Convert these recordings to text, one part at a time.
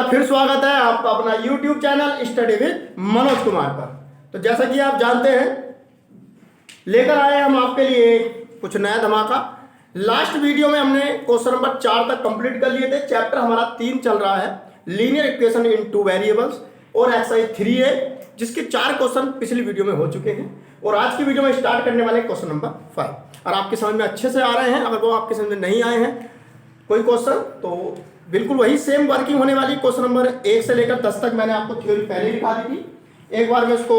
फिर स्वागत है आपका अपना YouTube channel study with Manoj Kumar पर। तो जैसा कि आप जानते हैं, लेकर आए हम आपके लिए कुछ नया धमाका। लास्ट वीडियो में हमने क्वेश्चन नंबर 4 तक कंप्लीट कर लिए थे। चैप्टर हमारा 3 चल रहा है, लीनियर इक्वेशन इन 2 वेरिएबल्स, और एक्सरसाइज 3 है, जिसके 4 क्वेश्चन पिछली वीडियो में हो चुके हैं। और आज की वीडियो में स्टार्ट करने वाले क्वेश्चन नंबर 5। और आपके समझ में अच्छे से आ रहे हैं। अगर वो आपके समझ में नहीं आए हैं कोई क्वेश्चन, तो बिल्कुल वही सेम वर्किंग होने वाली। क्वेश्चन नंबर 1 से लेकर 10 तक मैंने आपको थ्योरी पहले लिखा दी थी। एक बार मैं इसको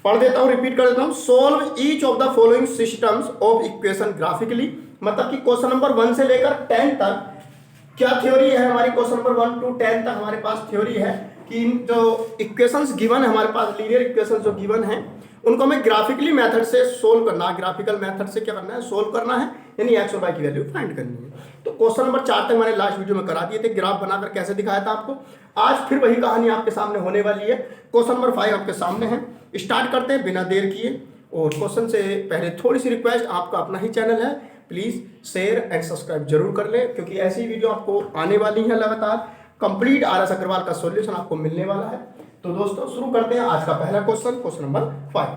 पढ़ देता हूँ, रिपीट कर देता हूँ। Solve each of the following systems of equation graphically. मतलब कि क्वेश्चन नंबर 1 से लेकर 10 तक क्या थ्योरी है हमारी। क्वेश्चन नंबर 1 to 10 तक हमारे पास थ्योरी है कि इन जो इक्वेशंस गिवन है हमारे पास, लीनियर इक्वेशंस जो गिवन है, उनको हमें ग्राफिकली मेथड से सोल्व करना है। ग्राफिकल मेथड से क्या करना है, सोल्व करना है, यानी एक्स और वाई की वैल्यू फाइंड करनी है। तो क्वेश्चन नंबर 4 तक मैंने लास्ट वीडियो में करा दिए थे, ग्राफ बनाकर कैसे दिखाया था आपको। आज फिर वही कहानी आपके सामने होने वाली है। क्वेश्चन नंबर 5 आपके सामने है। स्टार्ट करते हैं बिना देर किए। और क्वेश्चन से पहले थोड़ी सी रिक्वेस्ट, आपका अपना ही चैनल है, प्लीज शेयर एंड सब्सक्राइब जरूर कर लें, क्योंकि ऐसी वीडियो आपको आने वाली है लगातार। कंप्लीट आर एस अग्रवाल का सॉल्यूशन आपको मिलने वाला है। तो दोस्तों शुरू करते हैं आज का पहला क्वेश्चन, क्वेश्चन नंबर 5।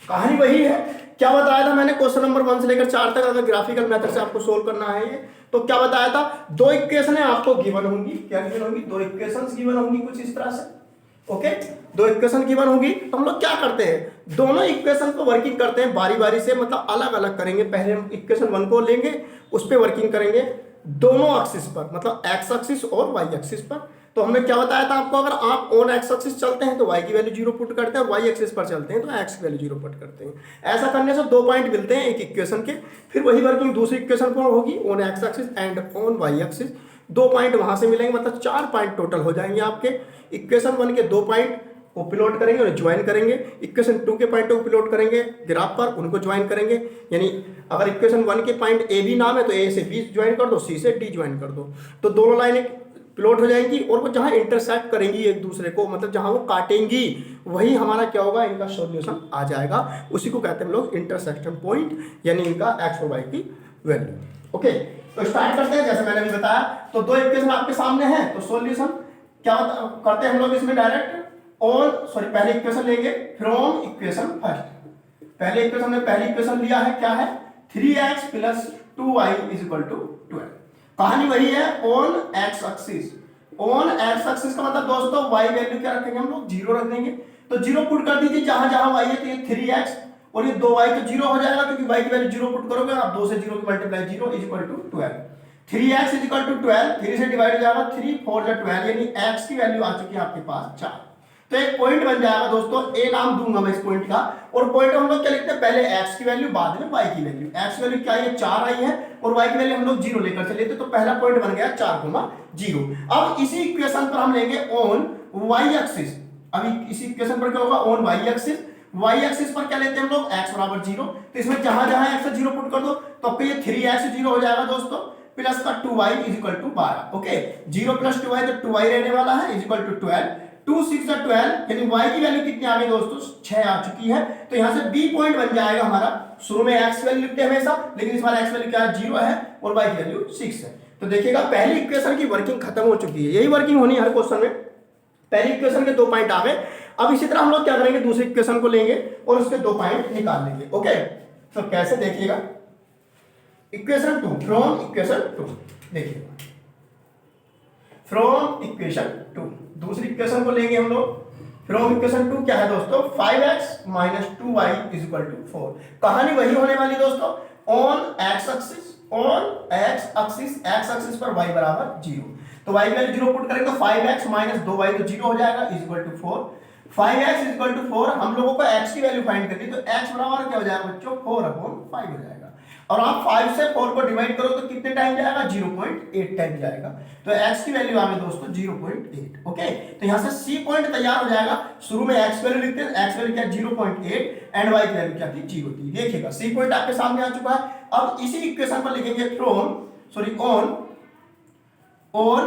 कहानी वही है, क्या बताया था मैंने क्वेश्चन नंबर 1 से लेकर 4 तक। अगर ग्राफिकल मेथड से आपको सोल्व करना है ये, तो क्या बताया था, 2 इक्वेशन आपको गिवन होंगी। क्या गिवन होंगी? 2 इक्वेशंस गिवन होंगी कुछ इस तरह से। ओके, 2 इक्वेशन गिवन होगी। तो हम लोग क्या करते हैं, दोनों इक्वेशन को वर्किंग करते हैं बारी बारी से, मतलब अलग अलग करेंगे। पहले हम इक्वेशन 1 को लेंगे, उस पर वर्किंग करेंगे दोनों एक्सिस पर, मतलब एक्स एक्सिस और वाई एक्सिस पर। तो हमने क्या बताया था आपको, अगर आप ऑन एक्स एक्सिस चलते हैं तो y की वैल्यू 0 पुट करते हैं, और y एक्सिस पर चलते हैं तो x की वैल्यू 0 पुट करते हैं। ऐसा करने से 2 पॉइंट मिलते हैं एक इक्वेशन के। फिर वही वर्किंग दूसरी इक्वेशन पर होगी, on X axis and on y axis. 2 point वहां से मिलेंगे, मतलब 4 पॉइंट टोटल हो जाएंगे आपके। इक्वेशन 1 के 2 पॉइंट को प्लॉट करेंगे और ज्वाइन करेंगे। इक्वेशन 2 के पॉइंट को प्लॉट करेंगे ग्राफ पर, उनको ज्वाइन करेंगे। यानी अगर इक्वेशन 1 के पॉइंट ए बी नाम है तो ए से बी ज्वाइन कर दो, सी से डी ज्वाइन कर दो, तो दोनों लाइनें प्लॉट हो जाएंगी। और वो जहां इंटरसेक्ट करेंगी एक दूसरे को, मतलब जहां वो काटेंगी, वही हमारा क्या होगा, इनका सॉल्यूशन आ जाएगा। उसी को कहते हैं हम लोग इंटरसेक्शन पॉइंट, यानी इनका एक्स और वाई की वैल्यू। ओके, तो स्टार्ट करते हैं। जैसे मैंने भी बताया, तो 2 इक्वेशन आपके सामने हैं, तो सॉल्यूशन क्या करते हैं हम लोग इसमें डायरेक्ट पहले इक्वेशन लेंगे फ्रॉम इक्वेशन फर्स्ट। पहले इक्वेशन में पहली इक्वेशन लिया है, क्या है, 3x + 2y = 12। कहानी वही है, on X axis. On X axis का मतलब दोस्तों y वैल्यू क्या रखेंगे हम लोग, 0 रख देंगे। तो 0 पुट कर दीजिए जहां जहां y है। तो ये 3x और ये 2y तो 0 हो जाएगा, क्योंकि y की वैल्यू 0 पुट करोगे आप, 2 से 0 की मल्टीप्लाई 0 = 12। 3x = 12, 3 से डिवाइड हो जाएगा, 3 4 = 12, यानी x की वैल्यू आ चुकी है आपके पास 4। तो एक पॉइंट बन जाएगा दोस्तों, ए नाम दूंगा मैं इस पॉइंट का। और पॉइंट हम लोग क्या लिखते हैं, पहले x की वैल्यू, बाद में y की वैल्यू। x की वैल्यू क्या है, 4 आई है, और y की वैल्यू हम लोग 0 लेकर चले थे, तो पहला पॉइंट बन गया 4,0। अब इसी इक्वेशन पर हम लेंगे ऑन y एक्सिस। अब इसी इक्वेशन पर क्या होगा, on y axis. y axis पर क्या लेते हैं हम लोग, x = 0। तो इसमें जहां जहां x 0 पुट कर दो, तो आपको ये 3x 0 हो जाएगा दोस्तों, प्लस का 2y = 12। ओके, 0 + 2y तो 2y रहने वाला है, = 12। 2 6 = 12, यानी y की वैल्यू कितनी आ गई दोस्तों, 6 आ चुकी है। तो यहां से b पॉइंट बन जाएगा हमारा। शुरू में x वैल्यू लिखते हैं हमेशा, लेकिन इस बार x वैल्यू क्या है, 0 है, और y की वैल्यू 6 है। तो देखिएगा पहली इक्वेशन की वर्किंग खत्म हो चुकी है। यही वर्किंग होनी है हर क्वेश्चन में। पहली इक्वेशन के 2 पॉइंट आ गए। अब इसी तरह हम लोग क्या करेंगे, दूसरी इक्वेशन को लेंगे और उसके 2 पॉइंट निकाल लेंगे। ओके, तो कैसे देखिएगा, इक्वेशन 2 फ्रॉम इक्वेशन 2। देखिएगा फ्रॉम इक्वेशन 2, दूसरी इक्वेशन को लेंगे हम लोग फ्रॉम इक्वेशन 2। क्या है दोस्तों, 5x - 2y = 4। कहानी वही होने वाली दोस्तों, on X axis. On X axis पर y = 0। तो y की वैल्यू 0 पुट करेंगे, तो 5x - 2y तो 0 हो जाएगा, = 4। 5x = 4। हम लोगों को x की वैल्यू फाइंड करनी, तो x बराबर क्या हो जाएगा बच्चों, 4/5 हो जाएगा। और आप 5 से 4 को डिवाइड करो तो कितने टाइम जाएगा, 0.8 टाइम जाएगा। तो x की वैल्यू आ गई दोस्तों 0.8। ओके, तो यहां से c पॉइंट तैयार हो जाएगा। शुरू में x वैल्यू लिखते हैं, x वैल्यू क्या 0.8 एंड y की वैल्यू क्या थी, 0 थी। देखिएगा c पॉइंट आपके सामने आ चुका है। अब इसी इक्वेशन पर लिखेंगे ऑन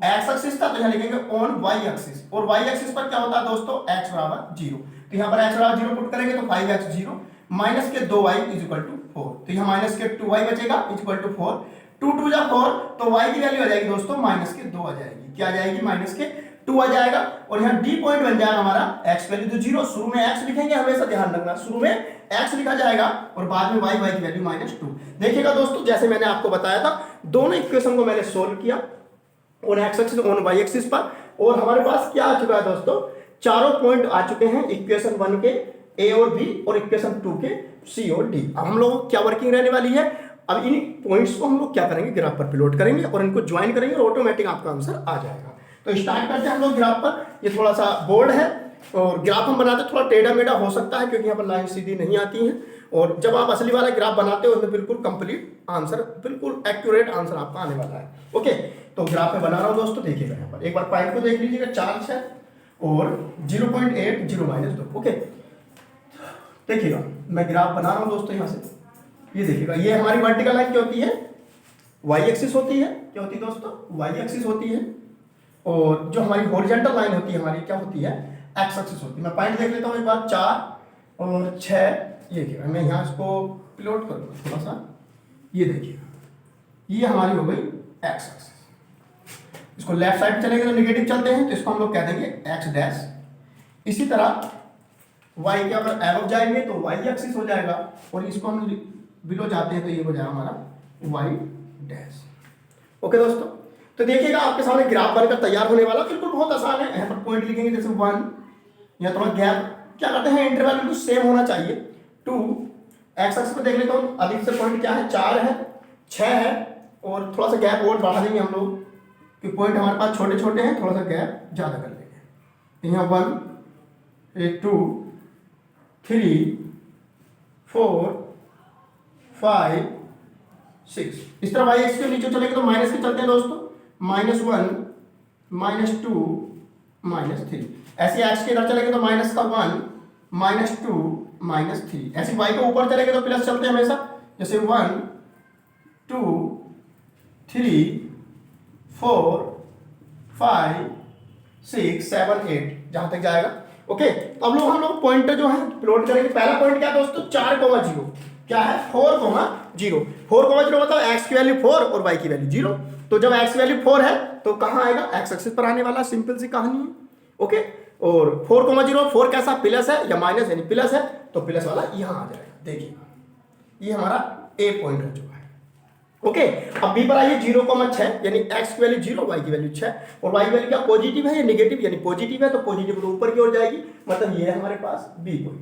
x एक्सिस था, तो यहां लिखेंगे ऑन y एक्सिस। और y एक्सिस पर क्या होता है दोस्तों, x = 0। तो यहां पर x = 0 पुट करेंगे, तो 5x 0 माइनस के 2y = 4। तो यहां माइनस के 2y बचेगा = 4। 2 2 जा 4, तो y की वैल्यू आ जाएगी दोस्तों माइनस के 2 आ जाएगी। क्या आ जाएगी? माइनस के 2 आ जाएगा। और यहाँ डी पॉइंट बन जाएगा हमारा x वैल्यू तो 0, शुरू में x लिखेंगे, हमेशा ध्यान रखना शुरू में x लिखा जाएगा और बाद में y की वैल्यू -2। देखिएगा दोस्तों, जैसे मैंने आपको बताया था, दोनों इक्वेशन को मैंने सोल्व किया on x axis on y axis पर, और हमारे पास क्या आ चुका है दोस्तों, चारों पॉइंट आ चुके हैं इक्वेशन 1 के a और b और इक्वेशन 2 के c और d। अब हम लोग क्या वर्किंग रहने वाली है, अब इन पॉइंट्स को हम लोग क्या करेंगे, ग्राफ पर प्लॉट करेंगे और इनको ज्वाइन करेंगे और ऑटोमेटिक आपका आंसर आ जाएगा। तो स्टार्ट करते हैं हम लोग ग्राफ पर। ये थोड़ा सा बोर्ड है और ग्राफ हम बनाते थोड़ा टेढ़ा मेढ़ा हो सकता है क्योंकि यहाँ पर लाइन सीधी नहीं आती है, और जब आप असली वाला ग्राफ बनाते हो उसमें बिल्कुल कंप्लीट आंसर, बिल्कुल एक्यूरेट आंसर आपका आने वाला है। ओके, तो ग्राफ में बना रहा हूँ दोस्तों, देखिएगा यहाँ पर एक बार पॉइंट को देख लीजिएगा, 4 है और 0.8 0 -2। ओके, देखिएगा मैं ग्राफ बना रहा हूँ दोस्तों, यहाँ से ये देखिएगा, ये हमारी वर्टिकल लाइन क्या होती है, y एक्सिस होती है। क्या होती है दोस्तों? y एक्सिस होती है। और जो हमारी हॉरिजॉन्टल लाइन होती है हमारी क्या होती है, x एक्सिस होती है। मैं पॉइंट देख लेता हूँ एक बार, 4 और 6, ये देखिएगा, मैं यहाँ इसको प्लॉट करूँगा थोड़ा सा, ये देखिएगा, ये हमारी हो गई x एक्सिस। इसको लेफ्ट साइड चलेंगे तो नेगेटिव चलते हैं, तो इसको हम लोग कह देंगे x डैश। इसी तरह y के अगर एरो जाएंगे तो y एक्सिस हो जाएगा, और इसको हम बिलो जाते हैं तो ये हो जाएगा हमारा y डैश। ओके दोस्तों, तो देखिएगा आपके सामने ग्राफ बनकर तैयार होने वाला, बिल्कुल बहुत आसान है। यहाँ पर पॉइंट लिखेंगे जैसे 1, या थोड़ा गैप क्या करते हैं, इंटरवल बिल्कुल सेम होना चाहिए। 2 एक्स एक्सिस पे देख लेता हूँ, अधिक से पॉइंट क्या है, 4 है, 6 है, और थोड़ा सा गैप और बढ़ा देंगे हम लोग कि पॉइंट हमारे पास छोटे छोटे हैं, थोड़ा सा गैप ज़्यादा कर लेंगे। यहाँ 1 2 3 4 5 6, इस तरह y एक्सिस के नीचे चलेंगे तो माइनस के चलते हैं दोस्तों, -1 -2 -3। ऐसे x के इधर चलेंगे तो माइनस का 1 -2 -3। ऐसे y के ऊपर चलेंगे तो प्लस चलते हैं हमेशा, जैसे 1 2 3 4 5 6 7 8 जहां तक जाएगा। ओके, तो अब हम लोग पॉइंटर जो है प्लॉट करेंगे। पहला पॉइंट क्या है दोस्तों, 4,0, क्या है 4,0। 4,0 मतलब x की वैल्यू 4 और y की वैल्यू 0। तो जब x की वैल्यू 4 है तो कहाँ आएगा, x एक्सिस पर आने वाला, सिंपल सी कहानी है। ओके, और 4,0 4 कैसा, प्लस है या माइनस, यानी प्लस है तो प्लस वाला यहाँ आ जाएगा। देखिए ये हमारा a पॉइंट हो चुका है। ओके, अब b पर आइए, 0,6 यानी x की वैल्यू 0, y की वैल्यू 6, और y की वैल्यू क्या पॉजिटिव है या नेगेटिव, यानी पॉजिटिव है तो पॉजिटिव तो ऊपर की ओर जाएगी, मतलब ये है हमारे पास b पॉइंट।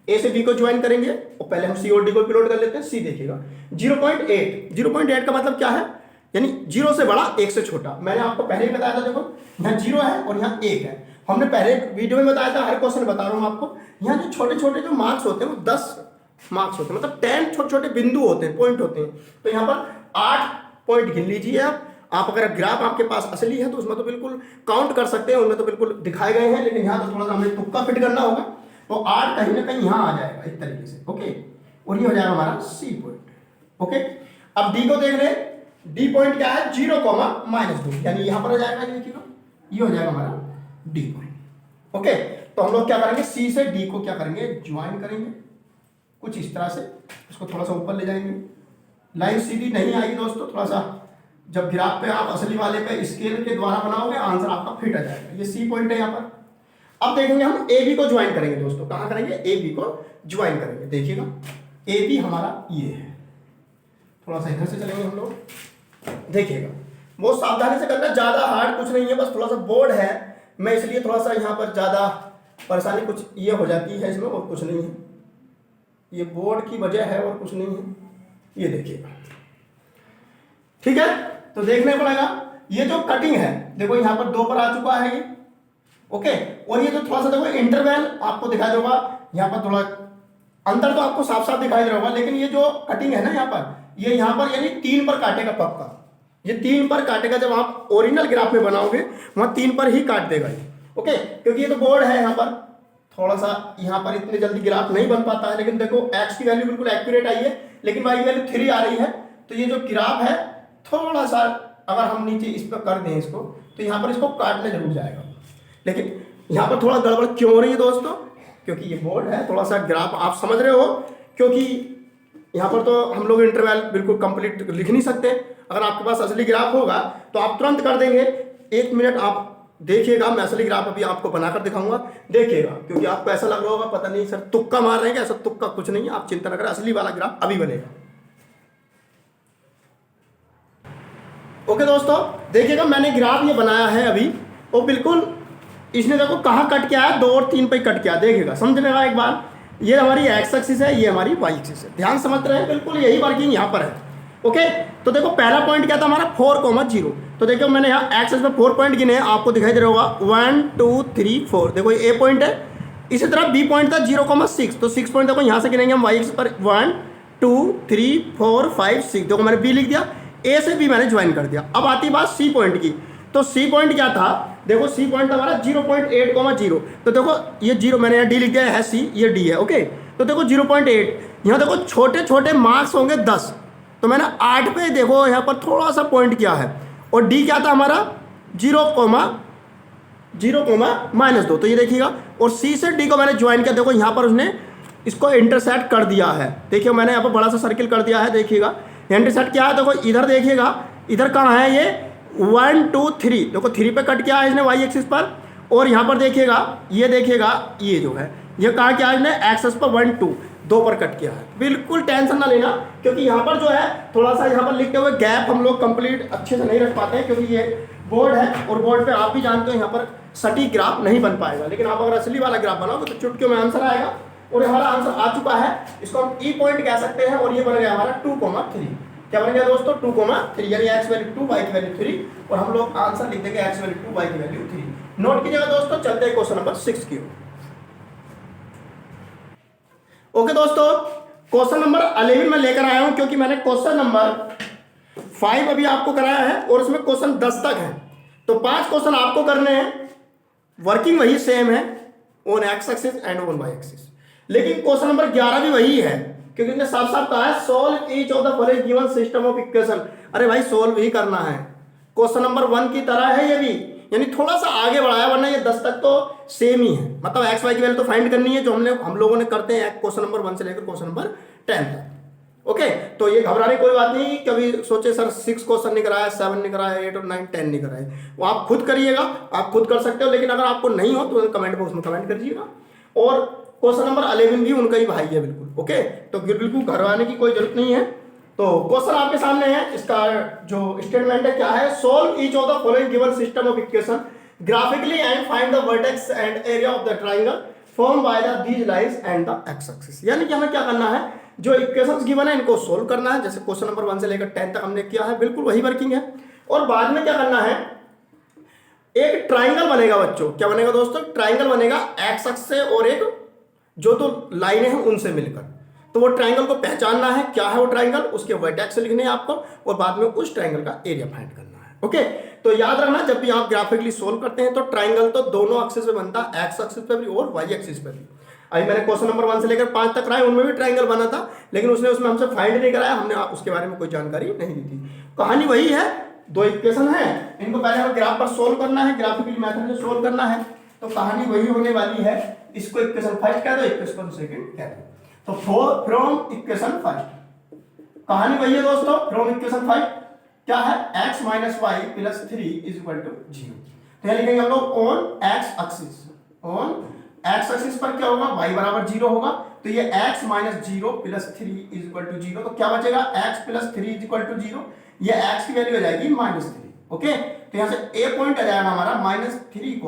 a से b को ज्वाइन करेंगे और पहले हम c और d को प्लॉट कर लेते हैं। c देखिएगा 0.8 का मतलब क्या है, यानी 0 से बड़ा 1 से छोटा। मैंने आपको पहले ही बताया था, देखो यहाँ 0 है और यहाँ 1 है, हमने पहले वीडियो में बताया था, हर क्वेश्चन बता रहा हूँ आपको। यहाँ जो छोटे छोटे जो मार्क्स होते हैं वो 10 मार्क्स होते हैं, मतलब 10 छोटे छोटे बिंदु होते हैं, पॉइंट होते हैं। तो यहाँ पर 8 पॉइंट गिन लीजिए आप अगर ग्राफ आपके पास असली है तो उसमें तो बिल्कुल काउंट कर सकते हैं, उनमें तो बिल्कुल दिखाए गए हैं, लेकिन यहाँ तो थोड़ा सा हमें तुक्का फिट करना होगा, तो 8 कहीं ना कहीं यहाँ आ जाएगा एक तरीके से। ओके, और ये हो जाएगा हमारा सी पॉइंट। ओके, अब डी को देख ले, डी पॉइंट क्या है, 0,-2, यानी यहाँ पर आ जाएगा, ये हो जाएगा हमारा डी पॉइंट। ओके, तो हम लोग क्या करेंगे, सी से डी को क्या करेंगे, ज्वाइन करेंगे कुछ इस तरह से, इसको थोड़ा सा ऊपर ले जाएंगे। लाइन सीधी नहीं आएगी दोस्तों, थोड़ा सा जब ग्राफ पे आप असली वाले पे स्केल के द्वारा बनाओगे आंसर आपका फिट आ जाएगा। ये सी पॉइंट है यहाँ पर। अब देखेंगे हम ए बी को ज्वाइन करेंगे दोस्तों, कहाँ करेंगे, ए बी को ज्वाइन करेंगे। देखिएगा ए बी हमारा ये है, थोड़ा सा इधर से चलेंगे हम लोग, देखिएगा बहुत सावधानी से करना, ज़्यादा हार्ड कुछ नहीं है, बस थोड़ा सा बोर्ड है, मैं इसलिए थोड़ा सा यहाँ पर ज़्यादा परेशानी कुछ ये हो जाती है इसमें, और कुछ नहीं है, ये बोर्ड की वजह है और कुछ नहीं है। ये देखिएगा, ठीक है, तो देखने पड़ेगा। ये जो कटिंग है देखो यहाँ पर 2 पर आ चुका है ये। ओके, और ये जो थोड़ा सा देखो इंटरवल आपको दिखाई देगा, यहाँ पर थोड़ा अंतर तो आपको साफ साफ दिखाई दे रहा होगा, लेकिन ये जो कटिंग है ना यहाँ पर, ये यहाँ पर यानी 3 पर काटेगा पक्का, ये 3 पर काटेगा। जब आप ओरिजिनल ग्राफ में बनाओगे वहाँ 3 पर ही काट देगा ये। ओके, क्योंकि ये तो बोर्ड है, यहाँ पर थोड़ा सा यहाँ पर इतने जल्दी ग्राफ नहीं बन पाता है, लेकिन देखो x की वैल्यू बिल्कुल एक्यूरेट आई है, लेकिन y की वैल्यू 3 आ रही है, तो ये जो ग्राफ है थोड़ा सा अगर हम नीचे इस पर कर दें इसको, तो यहाँ पर इसको काटने जरूर जाएगा। लेकिन यहाँ पर थोड़ा गड़बड़ क्यों हो रही है दोस्तों, क्योंकि ये बोर्ड है, थोड़ा सा ग्राफ आप समझ रहे हो, क्योंकि यहाँ पर तो हम लोग इंटरवल बिल्कुल कंप्लीट लिख नहीं सकते। अगर आपके पास असली ग्राफ होगा तो आप तुरंत कर देंगे। 1 मिनट आप देखिएगा, मैं असली ग्राफ अभी आपको बनाकर दिखाऊंगा, देखिएगा। क्योंकि आपको ऐसा लग रहा होगा पता नहीं सर तुक्का मार रहे हैं, ऐसा तुक्का कुछ नहीं है, आप चिंता न करें, असली वाला ग्राफ अभी बनेगा। ओके दोस्तों, देखिएगा मैंने ग्राफ ये बनाया है अभी, वो बिल्कुल इसने देखो कहाँ कट किया है, 2 और 3 पे कट किया, देखिएगा समझने का एक बार। ये हमारी एक्स एक्सिस है, ये हमारी वाई एक्सिस है, ध्यान समझ रहे हैं, बिल्कुल यही वर्किंग यहाँ पर है। ओके, तो देखो पहला पॉइंट क्या था हमारा 4,0। तो देखो मैंने यहाँ एक्सिस पे 4 पॉइंट गिने, आपको दिखाई दे रहा होगा 1 2 3 4, देखो ये ए पॉइंट है। इसी तरह बी पॉइंट था 0,6, तो 6 पॉइंट देखो यहाँ से गिनेंगे हम वाई एक्सिस पर 1 2 3 4 5 6, देखो मैंने बी लिख दिया, ए से बी मैंने ज्वाइन कर दिया। अब आती बात सी पॉइंट की, तो सी पॉइंट क्या था, देखो सी पॉइंट हमारा 0.8,0, तो देखो ये 0 मैंने यहाँ डी लिख दिया है, सी ये डी है। ओके, तो देखो 0.8, यहाँ देखो छोटे छोटे मार्क्स होंगे 10, तो मैंने 8 पे देखो यहाँ पर थोड़ा सा पॉइंट किया है, और डी क्या था हमारा 0,0,-2, तो ये देखिएगा। और सी से डी को मैंने ज्वाइन किया, देखो यहाँ पर उसने इसको इंटरसेक्ट कर दिया है, देखिए मैंने यहाँ पर बड़ा सा सर्किल कर दिया है, देखिएगा इंटरसेक्ट क्या है, देखो इधर देखिएगा, इधर कहाँ है ये 1 2 3, देखो 3 पे कट किया है इसने वाई एक्सिस पर, और यहाँ पर देखिएगा ये देखिएगा ये जो है ये कहाँ किया है इसने एक्सिस पर 1 2 पर कट किया है। बिल्कुल टेंशन ना लेना, क्योंकि यहाँ पर जो है थोड़ा सा यहाँ पर लिखते हुए गैप हम लोग कंप्लीट अच्छे से नहीं रख पाते हैं, क्योंकि ये बोर्ड है और बोर्ड पे आप भी जानते हो यहाँ पर सटीक ग्राफ नहीं बन पाएगा। लेकिन आप अगर असली वाला ग्राफ बनाओगे तो चुटकियों में आंसर आएगा, और हमारा आंसर आ चुका है, इसको हम ई पॉइंट कह सकते हैं, और ये बन गया हमारा 2,3। क्या बन गया दोस्तों 2,3, यानी एक्स वैल्यू 2 वाई की वैल्यू 3, और हम लोग आंसर लिख देंगे एक्स वैल्यू 2 वाई की वैल्यू 3। नोट कीजिएगा दोस्तों, चलते हैं क्वेश्चन नंबर 6 की ओर। ओके दोस्तों, क्वेश्चन नंबर 11 में लेकर आया हूं, क्योंकि मैंने क्वेश्चन नंबर 5 अभी आपको कराया है और उसमें क्वेश्चन 10 तक है, तो 5 क्वेश्चन आपको करने हैं, वर्किंग वही सेम है, on X axis and on Y axis. लेकिन क्वेश्चन नंबर 11 भी वही है, क्योंकि इसने साफ साफ कहा है solve each of the following given system of equation. अरे भाई सोल्व ही करना है, क्वेश्चन नंबर 1 की तरह है ये भी, यानी थोड़ा सा आगे बढ़ाया, वरना ये 10 तक तो सेम ही है। मतलब एक्स वाई की वैल्यू तो फाइंड करनी है, जो हम लोगों ने करते हैं क्वेश्चन नंबर 1 से लेकर क्वेश्चन नंबर 10 तक। ओके, तो ये घबराने की कोई बात नहीं, कभी सोचे सर 6 क्वेश्चन नहीं कराया, 7 नहीं कराया, 8 और 9 10 नहीं कराए, वो आप खुद करिएगा, आप खुद कर सकते हो। लेकिन अगर आपको नहीं हो तो कमेंट बॉक्स में कमेंट करिएगा। और क्वेश्चन नंबर 11 भी उनका ही भाई है बिल्कुल। ओके, तो बिल्कुल घबराने की कोई जरूरत नहीं है। तो क्वेश्चन आपके सामने है, इसका जो स्टेटमेंट है क्या है, solve each of the following given system of equation graphically and find the vertex and area of the triangle form by the these lines and the x axis. यानी कि हमें क्या करना है, जो इक्वेशंस गिवन है इनको सोल्व करना है, जैसे क्वेश्चन नंबर 1 से लेकर 10 तक हमने किया है, बिल्कुल वही वर्किंग है। और बाद में क्या करना है, एक ट्राइंगल बनेगा बच्चों, क्या बनेगा दोस्तों, ट्राइंगल बनेगा एक्स एक्सिस से और एक जो तो लाइनें हैं उनसे मिलकर, तो वो ट्राइंगल को पहचानना है क्या है वो ट्राइंगल, उसके वर्टेक्स लिखने हैं आपको, और बाद में उस ट्राइंगल का एरिया फाइंड करना है। ओके, तो याद रखना जब भी आप ग्राफिकली सोल्व करते हैं तो ट्राइंगल तो दोनों एक्सिस पे बनता है, एक्स एक्सिस पे भी और वाई एक्सिस पे भी। अभी मैंने क्वेश्चन नंबर 1 से लेकर 5 तक कराए, उनमें भी ट्राइंगल बना था, लेकिन उसने उसमें हमसे फाइंड नहीं कराया, हमने उसके बारे में कोई जानकारी नहीं दी थी। कहानी वही है, 2 इक्वेशन है, इनको पहले हमें ग्राफ पर सोल्व करना है, ग्राफिकली मेथड से सोल्व करना है, तो कहानी वही होने वाली है। इसको इक्वेशन फर्स्ट कह दो, इक्वेशन सेकंड कह दो। तो फ्रॉम इक्वेशन फर्स्ट, कहानी वही है दोस्तों, फ्रॉम इक्वेशन फर्स्ट क्या है, x minus Y plus 3 is equal to 0। तो यहां लिखेंगे हम लोग on X axis, on X axis पर क्या होगा, y बराबर 0 होगा, तो ये x minus 0 plus 3 is equal to 0, तो क्या बचेगा x plus 3 is equal to 0, ये x की वैल्यू हो जाएगी -3। ओके, तो यहां से a पॉइंट आ जाएगा हमारा -3,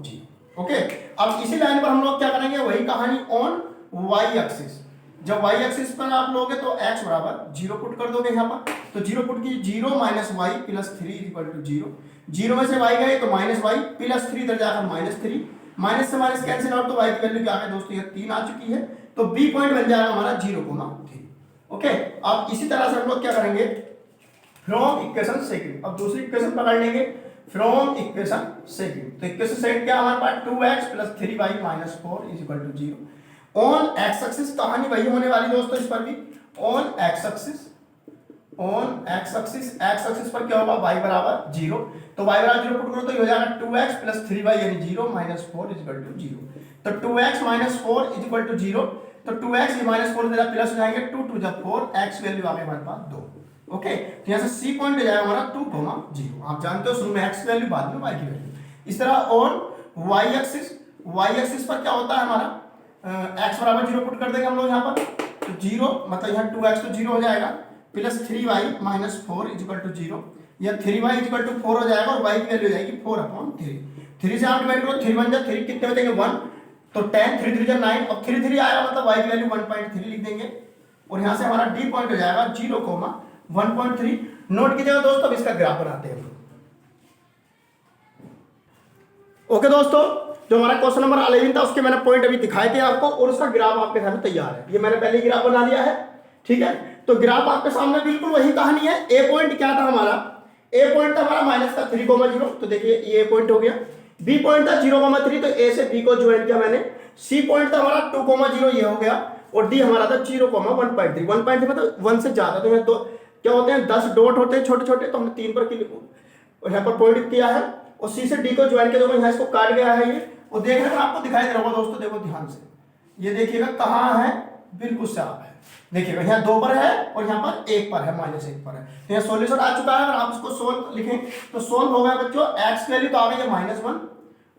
0। ओके, अब इसी लाइन पर हम लोग क्या करेंगे, वही कहानी ऑन y एक्सिस। जब y एक्सिस पर आप लोगे तो x बराबर 0 पुट कर दोगे यहाँ पर, तो 0 पुट की 0 minus Y plus 3 equal to 0, 0 में से y गए तो माइनस वाई प्लस 3 इधर जाकर -3, माइनस से माइनस कैंसिल आउट, तो y की वैल्यू क्या है दोस्तों, ये 3 आ चुकी है, तो b पॉइंट बन जाएगा हमारा 0,3। ओके, अब इसी तरह से हम लोग क्या करेंगे, फ्रॉम इक्वेशन सेकंड, अब दूसरी इक्वेशन पकड़ लेंगे, फ्रॉम इक्वेशन सेकंड। तो इक्वेशन सेकंड क्या हमारे पास, 2x plus 3y minus 4 is equal to 0। On X axis कहानी वही होने वाली दोस्तों, इस पर भी on X axis, on X axis पर क्या होगा, y बराबर 0, तो y बराबर 0 पुट करो तो ये हो जाएगा 2x प्लस 3y यानी 0 माइनस 4 इज इक्वल टू 0। तो 2x minus 4 is equal to 0, तो 2x माइनस 4 देगा प्लस हो जाएंगे 2 टू जब 4 x वैल्यू आ गई हमारे पास 2। ओके, तो यहाँ से सी पॉइंट हो जाएगा हमारा 2,0। आप जानते हो शुरू में x की वैल्यू बाद में y की वैल्यू। इस तरह ऑन y एक्सिस पर क्या होता है हमारा x बराबर 0 पुट कर देंगे हम लोग यहाँ पर, तो 0 मतलब यहाँ 2x तो 0 हो जाएगा plus 3y minus 4 equal to 0, या 3y इक्वल टू 4 हो जाएगा और y की वैल्यू हो जाएगी 4/3। 3 से आप डिवाइड करो, 3 1 जा 3 कितने बचेंगे 1, तो 10 3 3 जा 9, अब 3 3 आएगा मतलब y की वैल्यू 1.3 लिख देंगे और यहाँ से हमारा d पॉइंट हो जाएगा 0,1.3। नोट कीजिएगा दोस्तों, अब इसका ग्राफ बनाते हैं। ओके दोस्तों, जो हमारा क्वेश्चन नंबर 11 था उसके मैंने पॉइंट अभी दिखाए थे आपको और उसका ग्राफ आपके सामने तैयार है। ये मैंने पहले ग्राफ बना दिया है, ठीक है। तो ग्राफ आपके सामने बिल्कुल वही कहानी है। ए पॉइंट क्या था हमारा, ए पॉइंट था हमारा माइनस का 3,0, तो देखिए ये ए पॉइंट हो गया। बी पॉइंट था 0,3, तो ए से बी को ज्वाइन किया मैंने। सी पॉइंट था हमारा 2,0, ये हो गया। और डी हमारा था 0,1.3। 1.3 मतलब 1 से ज्यादा, तो दो क्या होते हैं 10 डॉट होते हैं छोटे छोटे, तो हमने 3 पर क्लिक और यहाँ पर पॉइंट किया है और सी से डी को ज्वाइन किया, तो यहाँ इसको काट गया है ये। और देख रहे हैं आपको दिखाई दे रहा होगा दोस्तों, देखो ध्यान से, ये देखिएगा कहाँ है, बिल्कुल साफ है। देखिएगा यहाँ 2 पर है और यहाँ पर 1 पर है, -1 पर है। तो यहाँ सॉल्यूशन आ चुका है। अगर आप इसको सोल्व लिखें तो सोल्व हो गया बच्चों। x की वैल्यू तो आ गई है -1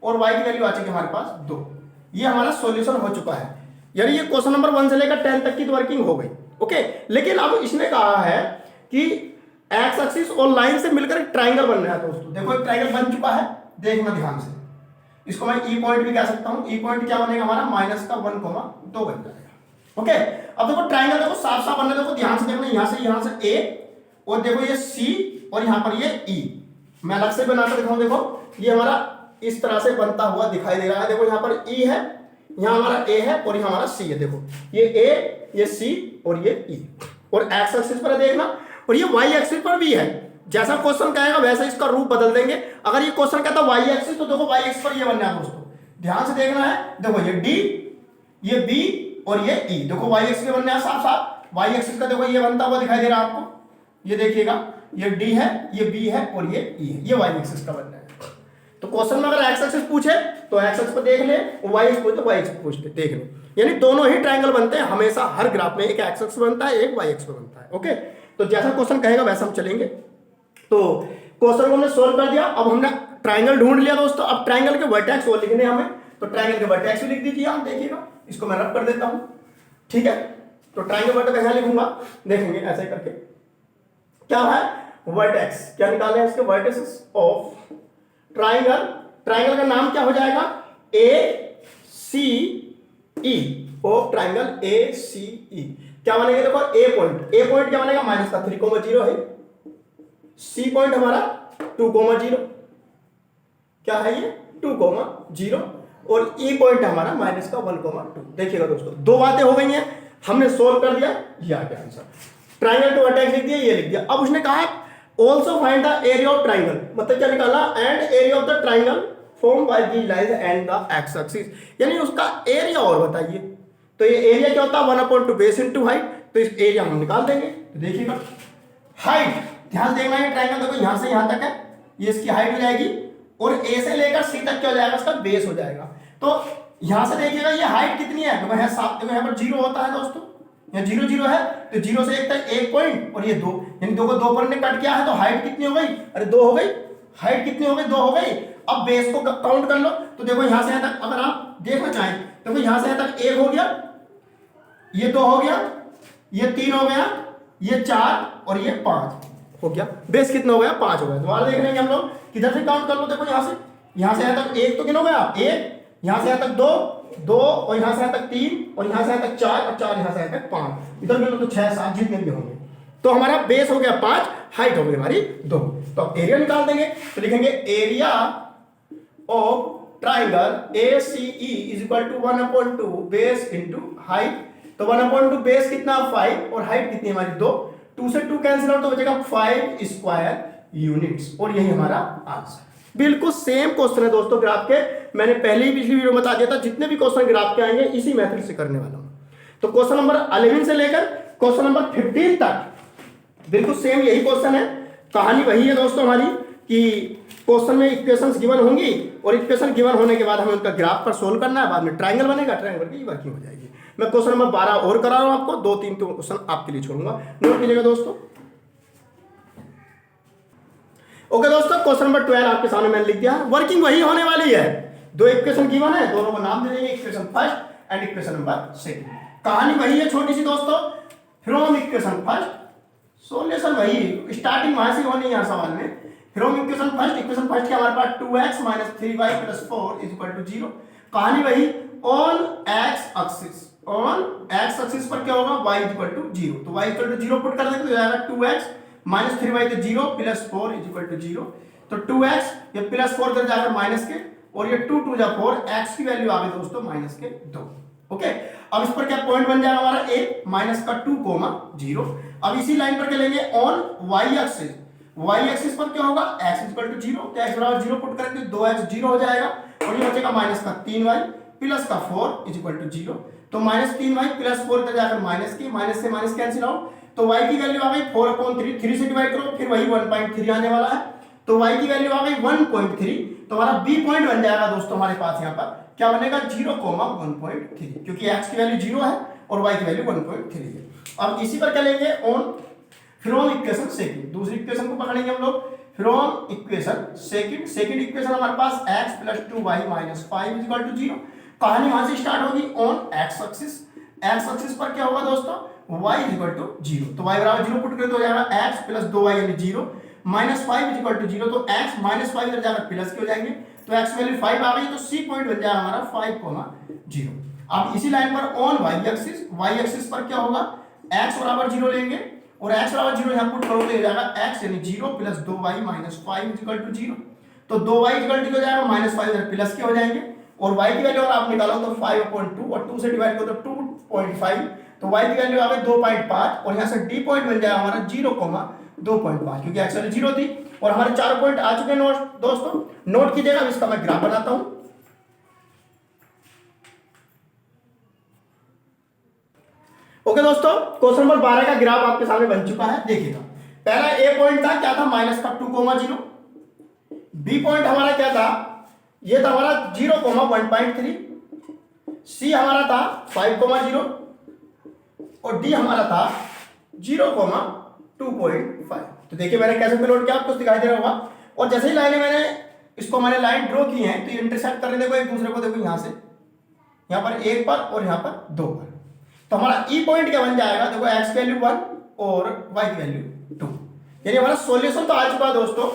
और y की वैल्यू आ चुकी है हमारे पास 2। ये हमारा सॉल्यूशन हो चुका है। यानी ये क्वेश्चन नंबर 1 से लेकर 10 तक की तो वर्किंग हो गई। ओके, लेकिन अब इसने कहा है कि एक्स एक्सिस और लाइन से मिलकर एक ट्राइंगल बन रहा है दोस्तों। देखो एक ट्राइंगल बन चुका है, देखना ध्यान से। इसको मैं ई पॉइंट भी कह सकता हूं। ई पॉइंट क्या बनेगा हमारा -1,2 बन जाएगा। ओके, अब देखो ट्राइंगल देखो साफ साफ बनना, देखो ध्यान से देखना, यहां से ए और देखो ये सी और यहां पर ये ई। मैं अलग से बनाकर दिखाऊं, देखो ये हमारा इस तरह से बनता हुआ दिखाई दे रहा है। देखो यहाँ पर ई है, यहाँ हमारा ए है और यहाँ हमारा सी है। देखो ये ए, ये सी और ये ई, और एक्स एक्सिस पर देखना, और ये वाई एक्सिस पर भी है। जैसा क्वेश्चन कहेगा वैसा इसका रूप बदल देंगे। अगर ये क्वेश्चन कहता है वाई एक्सिस, तो देखो वाई एक्सिस पर ये बनना है दोस्तों, ध्यान से देखना है। देखो ये डी, ये बी और ये ई, देखो वाई एक्सिस के बनने हैं साफ साफ। वाई एक्सिस का देखो ये बनता हुआ दिखाई दे रहा है आपको, ये देखिएगा, ये डी है, ये बी है और ये ई है। ये वाई एक्सिस का बनना है। तो क्वेश्चन में अगर एक्स एक्सिस पूछे तो एक्स एक्सिस पर देख ले, वाई एक्सिस पूछे तो वाई एक्सिस पूछ ले, देख ले। यानी दोनों ही ट्रायंगल बनते हैं हमेशा, हर ग्राफ में एक एक्स एक्सिस बनता है, एक वाई एक्सिस बनता है। ओके, तो जैसा क्वेश्चन कहेगा वैसा हम चलेंगे। तो क्वेश्चन को हमने सोल्व कर दिया। अब हमने ट्रायंगल ढूंढ लिया दोस्तों। अब ट्रायंगल के वर्टेक्स वो लिखने हैं हमें, तो ट्रायंगल के वर्टेक्स भी लिख दीजिए आप। देखिएगा, इसको मैं रब कर देता हूं, ठीक है। तो ट्रायंगल वर्टेक्स यहां लिखूंगा, देखेंगे ऐसे करके क्या है वर्टेक्स, क्या निकाले इसके वर्टेक्स ऑफ ट्रायंगल। ट्रायंगल का नाम क्या हो जाएगा, ए सी ई, ऑफ ट्रायंगल ए सी ई। क्या बनेगा देखो, ए पॉइंट क्या बनेगा -3,0 है। सी पॉइंट हमारा 2,0, क्या है ये 2,0, और ई पॉइंट हमारा -1,2। देखिएगा दोस्तों, दो बातें हो गई हैं, हमने सोल्व कर दिया, ये आ गया आंसर। ट्रायंगल टू वर्टेक्स लिख दिया, ये लिख दिया। अब उसने कहा also find the area of triangle, मतलब क्या निकाला, and area of the triangle form by the lines and the x axis, यानी उसका एरिया और बताइए। तो ये एरिया क्या होता है 1/2 बेस इनटू हाइट, तो इस एरिया हम निकाल देंगे। तो देखिएगा हाइट, ध्यान देखना, ये ट्रायंगल देखो यहां से यहां तक है, ये इसकी हाइट हो जाएगी, और ए से लेकर सी तक क्या हो जाएगा, इसका बेस हो जाएगा। तो यहां से देखिएगा ये हाइट कितनी है, देखो यहाँ 7, देखो यहाँ पर 0 होता है दोस्तों, यहाँ 0 0 है, तो 0 से 1 तक 1 पॉइंट और ये 2, यानी 2 को 2 पर ने कट किया है, तो हाइट कितनी हो गई, अरे 2 हो गई। हाइट कितनी हो गई, 2 हो गई। अब बेस को काउंट कर लो, तो देखो यहां से यहां तक अगर आप देखना चाहें, देखो यहां से यहां तक 1 हो गया, ये 2 हो गया, ये 3 हो गया, ये 4 और ये 5 हो गया। बेस कितना हो गया, 5 हो गया। दोबारा देख लेंगे हम लोग, किधर से काउंट कर लो, देखो यहां से यहां तक 1 तो कितना हो गया 1, यहां से यहां तक 2 और यहां से यहां तक 3 और यहां से यहां तक 4 और 4 यहां से यहां तक 5, इधर मिलो तो 6 7 जितने भी होंगे। तो हमारा बेस हो गया 5, हाइट हो गई हमारी 2। तो अब एरिया निकाल देंगे, तो लिखेंगे area of triangle ACE is equal to 1/2 base into height. तो 1/2 बेस कितना 5 और हाइट कितनी हमारी 2, 2 से 2 कैंसिल आउट, तो बचेगा 5 स्क्वायर यूनिट्स, और यही हमारा आंसर। बिल्कुल सेम क्वेश्चन है दोस्तों ग्राफ के, मैंने पहले ही पिछली वीडियो में बता दिया था, जितने भी क्वेश्चन ग्राफ के आएंगे इसी मेथड से करने वाला हूं। तो क्वेश्चन नंबर 11 से लेकर क्वेश्चन नंबर 15 तक बिल्कुल सेम यही क्वेश्चन है, कहानी वही है दोस्तों हमारी, कि क्वेश्चन में इक्वेशंस गिवन होंगी और इक्वेशन गिवन होने के बाद हमें उनका ग्राफ पर सोल्व करना है, बाद में ट्रायंगल बनेगा, ट्रायंगल की वर्किंग हो जाएगी। मैं क्वेश्चन नंबर 12 और करा रहा हूँ आपको, 2-3 क्वेश्चन आपके लिए छोड़ूंगा, नोट कीजिएगा दोस्तों। ओके दोस्तों, क्वेश्चन नंबर 12 आपके सामने मैंने लिख दिया है। वर्किंग वही होने वाली है, दो इक्वेशन गिवन है, दोनों को नाम दे देंगे, equation first and equation number second. कहानी वही है छोटी सी दोस्तों, फ्रॉम इक्वेशन फर्स्ट सॉल्यूशन वही, स्टार्टिंग वहां से होनी है यहाँ सवाल में। फ्रॉम इक्वेशन फर्स्ट के हमारे पास 2x - 3y + 4 = 0। कहानी वही, ऑन x एक्सिस पर क्या होगा, y = 0, तो y = 0 पुट कर देंगे तो जाएगा 2x - 3y तो 0 + 4 = 0, तो 2x ये +4 कर जाएगा माइनस के, और ये 2 2 जा 4, x की वैल्यू आ गई दोस्तों -2। ओके, अब इस पर क्या पॉइंट बन जाएगा हमारा a -2, 0। अब इसी लाइन पर क्या लेंगे, ऑन y एक्सिस पर क्या होगा, x = 0, तो x = 0 पुट करेंगे 2x 0 हो जाएगा, और ये बचेगा -3y + 4 = 0, तो -3y + 4 इधर जाकर माइनस की, माइनस से माइनस कैंसिल आउट, तो y की वैल्यू आ गई 4/3, 3 से डिवाइड करो फिर वही 1.3 आने वाला है, तो y की वैल्यू आ गई 1.3, तो हमारा b पॉइंट बन जाएगा दोस्तों हमारे पास यहाँ पर क्या बनेगा 0,1.3, क्योंकि x की वैल्यू 0 है और y की वैल्यू 1.3 है। अब इसी पर क्या लेंगे, ऑन फ्रॉम इक्वेशन सेकंड, दूसरी इक्वेशन को पकड़ेंगे हम लोग, फ्रॉम इक्वेशन सेकंड इक्वेशन हमारे पास x + 2y - 5 = 0। कहानी वहां से स्टार्ट होगी, ऑन x एक्सिस पर क्या होगा दोस्तों, y = 0, तो y = 0 पुट करें तो हो जाएगा x + 2y यानी 0 -5 = 0, तो x -5 इधर जाकर प्लस के हो जाएंगे, तो x वैल्यू 5 आ गई, तो c पॉइंट बन जाएगा हमारा 5,0। अब इसी लाइन पर ऑन y एक्सिस पर क्या होगा, x = 0 लेंगे, और x = 0 यहां पुट करोगे हो जाएगा x यानी 0 + 2y - 5 = 0, तो 2y = 0 हो जाएगा, -5 इधर प्लस के हो जाएंगे, और y की वैल्यू अगर आप निकालो तो 5/2, और 2 से डिवाइड करो तो 2.5, तो y की वैल्यू आ गई 2.5, और यहां से d पॉइंट बन जाएगा हमारा 0,2.5, क्योंकि x वैल्यू 0 थी, और हमारे 4 पॉइंट आ चुके हैं दोस्तों, नोट कीजिएगा। इसका मैं ग्राफ बनाता हूं। ओके दोस्तों, क्वेश्चन नंबर 12 का ग्राफ आपके सामने बन चुका है, देखिएगा। पहला ए पॉइंट था क्या था, -2,0, बी पॉइंट हमारा क्या था, ये था हमारा 0,1.3, सी हमारा था 5,0, और डी हमारा था 0,2.5। तो देखिए मैंने कैसे प्लॉट किया, आपको दिखाई दे रहा होगा, और जैसे ही मैंने लाइन ड्रॉ की है तो ये इंटरसेक्ट कर रहे, देखो एक दूसरे को, देखो यहां से यहां पर 1 पर और यहां पर 2 पर, तो हमारा ई पॉइंट क्या बन जाएगा, देखो x वैल्यू 1 और y की वैल्यू 2, यानी हमारा सॉल्यूशन तो आ चुका है दोस्तों,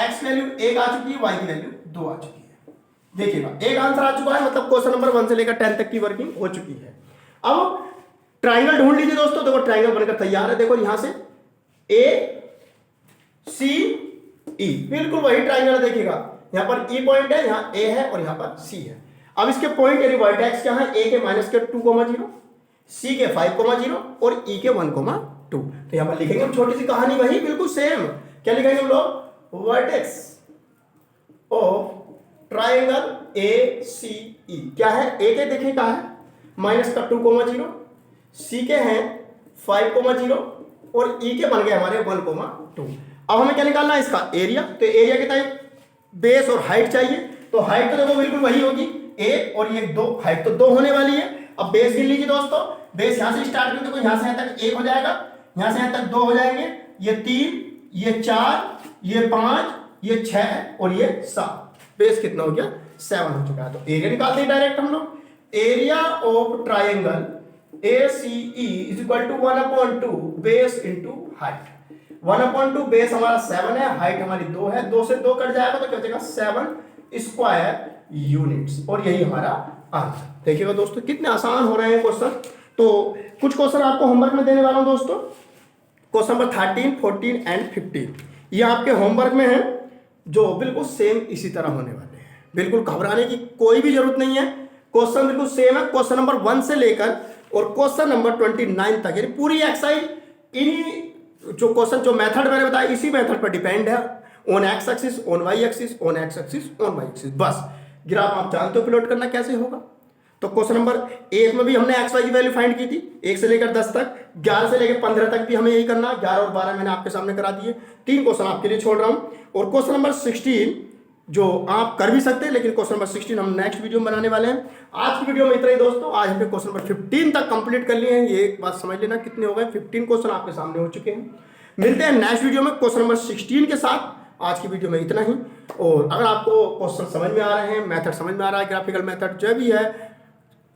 x वैल्यू 1 आ चुकी है, y की वैल्यू 2 आ चुकी है। देखिएगा एक आंसर आ चुका है, मतलब क्वेश्चन नंबर 1 से लेकर 10 तक की वर्किंग हो चुकी है। अब ट्राइंगल ढूंढ लीजिए दोस्तों, देखो ट्राइंगल बनकर तैयार है, देखो यहां से ACE बिल्कुल वही ट्राइंगल है, देखिएगा यहां पर E पॉइंट है, यहां A है और यहां पर C है। अब इसके पॉइंट यानी वर्टेक्स क्या है, A के -2,0, C के 5,0 और E के 1,2, तो यहां पर लिखेंगे हम छोटी सी कहानी वही बिल्कुल सेम, क्या लिखेंगे हम लोग, वर्टेक्स ऑफ ट्राइंगल ACE क्या है, A के देखिए क्या है -2,0, C के हैं 5,0 और E के बन गए हमारे 1,2। अब हमें क्या निकालना है, इसका एरिया, तो एरिया कितना है, बेस और हाइट चाहिए, तो हाइट तो देखो बिल्कुल वही होगी, a और ये 2, हाइट तो 2 होने वाली है। अब बेस गिन लीजिए दोस्तों, बेस यहां से स्टार्ट करें, देखो यहां से यहां तक 1 हो जाएगा, यहां से यहां तक 2 हो जाएंगे, ये 3, ये 4, ये 5, ये 6 और ये 7, बेस कितना हो गया, 7 हो चुका है। तो एरिया निकालते हैं डायरेक्ट हम लोग, area of triangle ACE = 1/2 base into height. 1/2 base हमारा 7 है, हाइट हमारी 2 है, 2 से 2 कट जाएगा तो क्या बचेगा 7 स्क्वायर यूनिट्स, और यही हमारा आंसर। देखिएगा दोस्तों कितने आसान हो रहे हैं क्वेश्चन। तो कुछ क्वेश्चन आपको होमवर्क में देने वाला हूं दोस्तों, क्वेश्चन नंबर 13, 14 एंड 15 ये आपके होमवर्क में है, जो बिल्कुल सेम इसी तरह होने वाले हैं, बिल्कुल घबराने की कोई भी जरूरत नहीं है, क्वेश्चन बिल्कुल सेम है, क्वेश्चन नंबर 1 से लेकर और क्वेश्चन नंबर 29 तक, यानी पूरी एक्सरसाइज इन्हीं जो क्वेश्चन जो मेथड मैंने बताया इसी मेथड पर डिपेंड है, on X axis, on Y axis, on X axis, on Y axis. बस ग्राफ आप जानते हो प्लॉट करना कैसे होगा। तो क्वेश्चन नंबर 1 में भी हमने एक्स वाई की वैल्यू फाइंड की थी 1 से लेकर 10 तक, 11 से लेकर 15 तक भी हमें यही करना, 11 और 12 मैंने आपके सामने करा दिए। 3 क्वेश्चन आपके लिए छोड़ रहा हूं, और क्वेश्चन नंबर 16 जो आप कर भी सकते हैं, लेकिन क्वेश्चन नंबर 16 हम नेक्स्ट वीडियो में बनाने वाले हैं। आज की वीडियो में इतना ही दोस्तों। आज हमने क्वेश्चन नंबर 15 तक कंप्लीट कर लिए हैं। ये एक बात समझ लेना कितने हो गए, 15 क्वेश्चन आपके सामने हो चुके हैं। मिलते हैं नेक्स्ट वीडियो में क्वेश्चन नंबर 16 के साथ। आज की वीडियो में इतना ही। और अगर आपको क्वेश्चन समझ में आ रहे हैं, मेथड समझ में आ रहा है, ग्राफिकल मेथड जो भी है,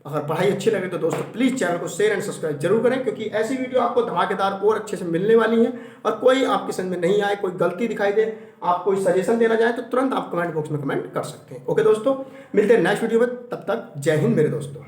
अगर पढ़ाई अच्छी लगे तो दोस्तों प्लीज़ चैनल को शेयर एंड सब्सक्राइब जरूर करें, क्योंकि ऐसी वीडियो आपको धमाकेदार और अच्छे से मिलने वाली है। और कोई आपकी समझ में नहीं आए, कोई गलती दिखाई दे, आप कोई सजेशन देना चाहें तो तुरंत आप कमेंट बॉक्स में कमेंट कर सकते हैं। ओके दोस्तों, मिलते हैं नेक्स्ट वीडियो में, तब तक जय हिंद मेरे दोस्तों।